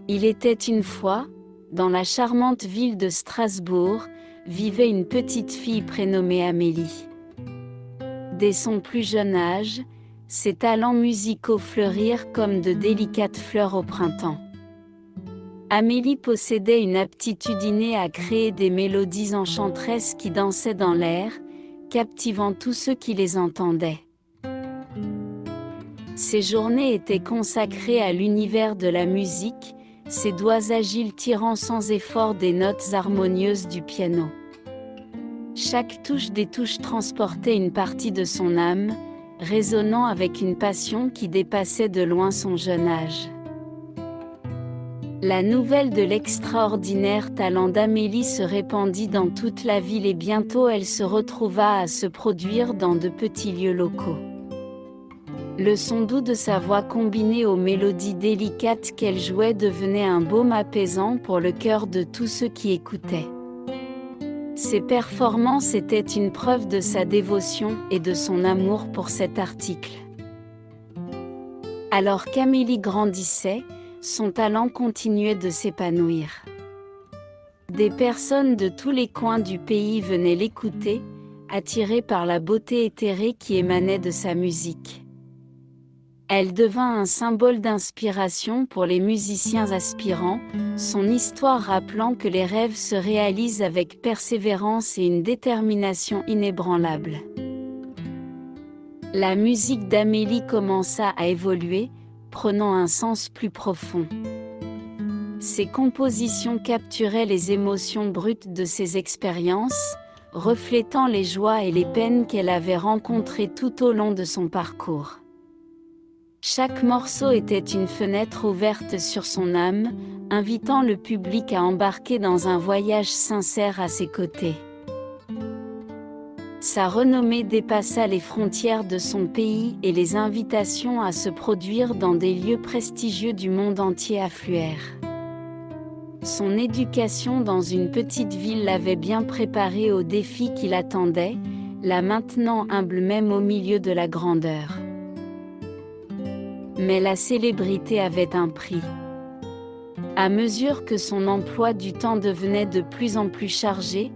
Il était une fois, dans la charmante ville de Strasbourg, vivait une petite fille prénommée Amélie. Dès son plus jeune âge, ses talents musicaux fleurirent comme de délicates fleurs au printemps. Amélie possédait une aptitude innée à créer des mélodies enchanteresses qui dansaient dans l'air, captivant tous ceux qui les entendaient. Ses journées étaient consacrées à l'univers de la musique, ses doigts agiles tirant sans effort des notes harmonieuses du piano. Chaque touche des touches transportait une partie de son âme, résonnant avec une passion qui dépassait de loin son jeune âge. La nouvelle de l'extraordinaire talent d'Amélie se répandit dans toute la ville et bientôt elle se retrouva à se produire dans de petits lieux locaux. Le son doux de sa voix combiné aux mélodies délicates qu'elle jouait devenait un baume apaisant pour le cœur de tous ceux qui écoutaient. Ses performances étaient une preuve de sa dévotion et de son amour pour cet article. Alors qu'Amélie grandissait, son talent continuait de s'épanouir. Des personnes de tous les coins du pays venaient l'écouter, attirées par la beauté éthérée qui émanait de sa musique. Elle devint un symbole d'inspiration pour les musiciens aspirants, son histoire rappelant que les rêves se réalisent avec persévérance et une détermination inébranlable. La musique d'Amélie commença à évoluer, prenant un sens plus profond. Ses compositions capturaient les émotions brutes de ses expériences, reflétant les joies et les peines qu'elle avait rencontrées tout au long de son parcours. Chaque morceau était une fenêtre ouverte sur son âme, invitant le public à embarquer dans un voyage sincère à ses côtés. Sa renommée dépassa les frontières de son pays et les invitations à se produire dans des lieux prestigieux du monde entier affluèrent. Son éducation dans une petite ville l'avait bien préparé aux défis qui l'attendaient, la maintenant humble même au milieu de la grandeur. Mais la célébrité avait un prix. À mesure que son emploi du temps devenait de plus en plus chargé,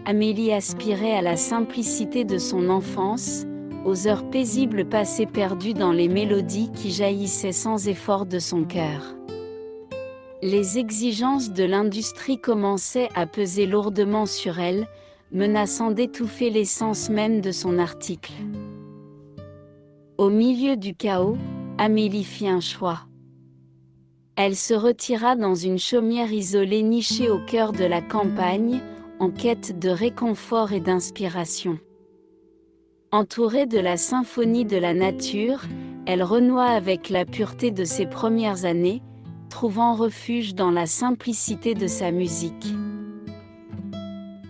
Amélie aspirait à la simplicité de son enfance, aux heures paisibles passées perdues dans les mélodies qui jaillissaient sans effort de son cœur. Les exigences de l'industrie commençaient à peser lourdement sur elle, menaçant d'étouffer l'essence même de son article. Au milieu du chaos, Amélie fit un choix. Elle se retira dans une chaumière isolée nichée au cœur de la campagne, en quête de réconfort et d'inspiration. Entourée de la symphonie de la nature, elle renoua avec la pureté de ses premières années, trouvant refuge dans la simplicité de sa musique.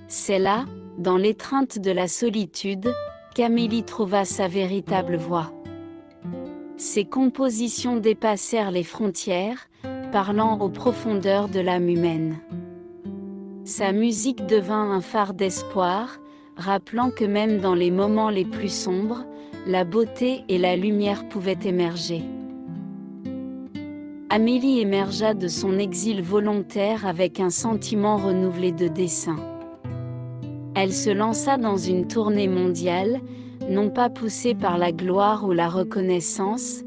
C'est là, dans l'étreinte de la solitude, qu'Amélie trouva sa véritable voix. Ses compositions dépassèrent les frontières, parlant aux profondeurs de l'âme humaine. Sa musique devint un phare d'espoir, rappelant que même dans les moments les plus sombres, la beauté et la lumière pouvaient émerger. Amélie émergea de son exil volontaire avec un sentiment renouvelé de dessein. Elle se lança dans une tournée mondiale, non pas poussée par la gloire ou la reconnaissance,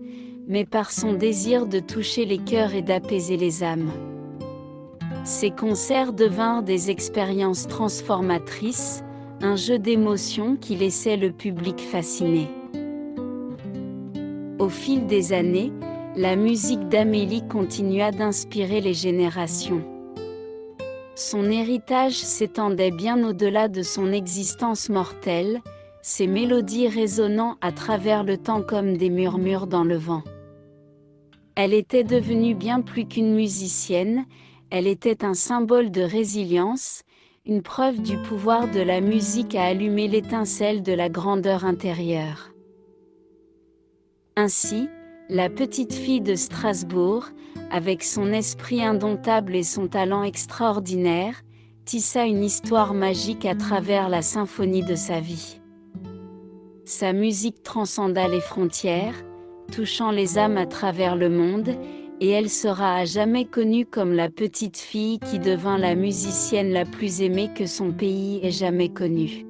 mais par son désir de toucher les cœurs et d'apaiser les âmes. Ses concerts devinrent des expériences transformatrices, un jeu d'émotions qui laissait le public fasciné. Au fil des années, la musique d'Amélie continua d'inspirer les générations. Son héritage s'étendait bien au-delà de son existence mortelle, ses mélodies résonnant à travers le temps comme des murmures dans le vent. Elle était devenue bien plus qu'une musicienne, elle était un symbole de résilience, une preuve du pouvoir de la musique à allumer l'étincelle de la grandeur intérieure. Ainsi, la petite fille de Strasbourg, avec son esprit indomptable et son talent extraordinaire, tissa une histoire magique à travers la symphonie de sa vie. Sa musique transcenda les frontières, touchant les âmes à travers le monde, et elle sera à jamais connue comme la petite fille qui devint la musicienne la plus aimée que son pays ait jamais connue.